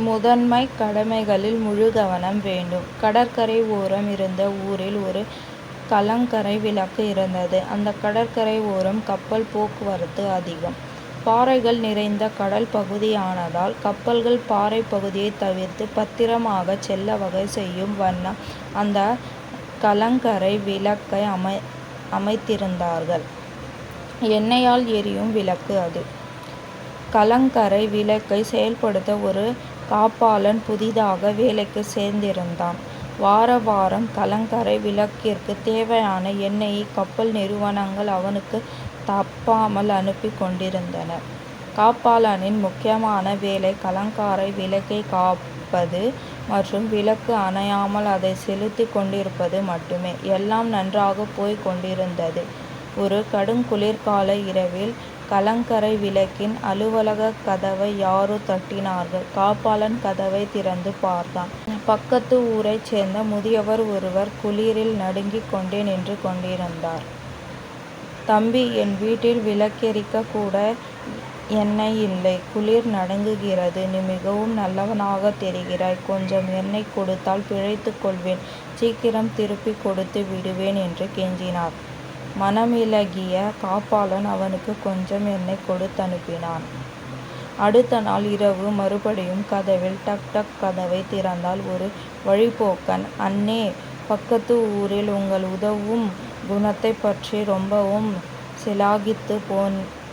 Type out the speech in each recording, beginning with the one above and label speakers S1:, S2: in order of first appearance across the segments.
S1: முதன்மை கடமைகளில் முழு கவனம் வேண்டும். கடற்கரை ஓரம் இருந்த ஊரில் ஒரு கலங்கரை விளக்கு இருந்தது. அந்த கடற்கரை ஓரம் கப்பல் போக்குவரத்து அதிகம். பாறைகள் நிறைந்த கடல் பகுதியானதால் கப்பல்கள் பாறை பகுதியை தவிர்த்து பத்திரமாக செல்ல வகை செய்யும் வண்ணம் அந்த கலங்கரை விளக்கை அமைத்திருந்தார்கள். எண்ணெயால் எரியும் விளக்கு அது. கலங்கரை விளக்கை செயல்படுத்த ஒரு காப்பாளன் புதிதாக வேலைக்கு சேர்ந்திருந்தான். வாரம் கலங்கரை விளக்கிற்கு தேவையான எண்ணெயை கப்பல் நிறுவனங்கள் அவனுக்கு தப்பாமல் அனுப்பி கொண்டிருந்தன. காப்பாளனின் முக்கியமான வேலை கலங்கரை விளக்கை காப்பது மற்றும் விளக்கு அணையாமல் அதை செலுத்தி கொண்டிருப்பது மட்டுமே. எல்லாம் நன்றாக போய் கொண்டிருந்தது. ஒரு கடுங்குளிர்கால இரவில் கலங்கரை விளக்கின் அலுவலக கதவை யாரோ தட்டினார்கள். காப்பாளன் கதவை திறந்து பார்த்தான். பக்கத்து ஊரைச் சேர்ந்த முதியவர் ஒருவர் குளிரில் நடுங்கிக் கொண்டே நின்று கொண்டிருந்தார். தம்பி, என் வீட்டில் விளக்கெரிக்க கூட எண்ணெய் இல்லை. குளிர் நடுங்குகிறது. நீ மிகவும் நல்லவனாக தெரிகிறாய். கொஞ்சம் எண்ணெய் கொடுத்தால் பிழைத்துக் கொள்வேன். சீக்கிரம் திருப்பி கொடுத்து விடுவேன் என்று கெஞ்சினார். மனமிளகிய காப்பாளன் அவனுக்கு கொஞ்சம் எண்ணெய் கொடுத்தனுப்பினான். அடுத்த நாள் இரவு மறுபடியும் கதவில் டக் டக். கதவை திறந்தால் ஒரு வழிப்போக்கன். அண்ணே, பக்கத்து ஊரில் உங்கள் உதவும் குணத்தை பற்றி ரொம்பவும் சிலாகித்து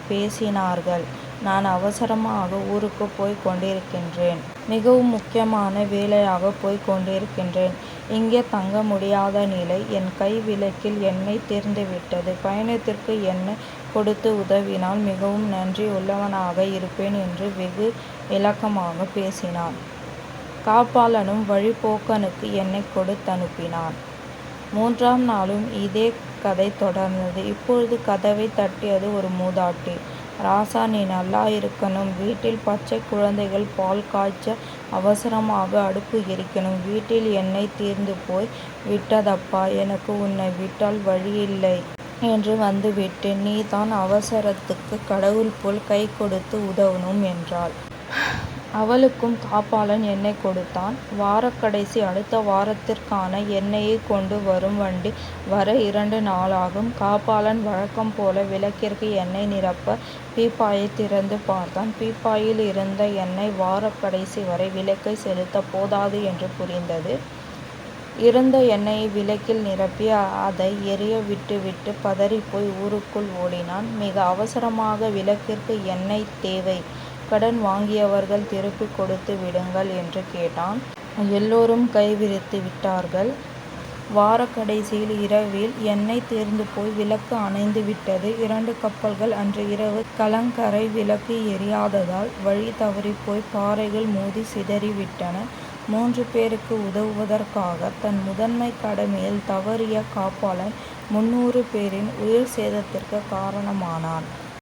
S1: பேசினார்கள். நான் அவசரமாக ஊருக்கு போய் கொண்டிருக்கின்றேன். மிகவும் முக்கியமான வேலையாக போய் கொண்டிருக்கின்றேன். இங்கே தங்க முடியாத நிலை. என் கை விளக்கில் எண்ணெய் தீர்ந்துவிட்டது. பயணத்திற்கு எண்ணெய் கொடுத்து உதவினால் மிகவும் நன்றி உள்ளவனாக இருப்பேன் என்று வெகு விளக்கமாக பேசினான். காப்பாளனும் வழிப்போக்கனுக்கு எண்ணெய் கொடுத்தனுப்பினான். 3ஆம் நாளும் இதே கதை தொடர்ந்தது. இப்பொழுது கதவை தட்டியது ஒரு மூதாட்டி. ராசா, நீ நல்லா இருக்கணும். வீட்டில் பச்சை குழந்தைகள் பால் காய்ச்ச அவசரமாக அடுப்பு எரிக்கணும். வீட்டில் எண்ணெய் தீர்ந்து போய் விட்டதப்பா. எனக்கு உன்னை விட்டால் வழியில்லை என்று வந்துவிட்டேன். நீ தான் அவசரத்துக்கு கடவுள் போல் கை கொடுத்து உதவணும் என்றாள். அவளுக்கும் காப்பாளன் எண்ணெய் கொடுத்தான். வாரக்கடைசி அடுத்த வாரத்திற்கான எண்ணெயை கொண்டு வரும் வண்டி வர 2 நாளாகும். காப்பாளன் வழக்கம் போல விளக்கிற்கு எண்ணெய் நிரப்ப பீப்பாயை திறந்து பார்த்தான். பீப்பாயில் இருந்த எண்ணெய் வாரக்கடைசி வரை விளக்கை செலுத்த போதாது என்று புரிந்தது. இருந்த எண்ணெயை விளக்கில் நிரப்பி அதை எரிய விட்டுவிட்டு பதறிப்போய் ஊருக்குள் ஓடினான். மிக அவசரமாக விளக்கிற்கு எண்ணெய் தேவை. கடன் வாங்கியவர்கள் திருப்பி கொடுத்து விடுங்கள் என்று கேட்டான். எல்லோரும் கைவிரித்து விட்டார்கள். வாரக்கடைசியில் இரவில் எண்ணெய் தீர்ந்து போய் விளக்கு அணைந்து விட்டது. 2 கப்பல்கள் அன்று இரவு கலங்கரை விளக்கு எரியாததால் வழி தவறிப்போய் பாறைகள் மோதி சிதறிவிட்டன. 3 பேருக்கு உதவுவதற்காக தன் முதன்மை கடமையில் தவறிய காப்பாளன் 300 பேரின் உயிர் சேதத்திற்கு காரணமானான்.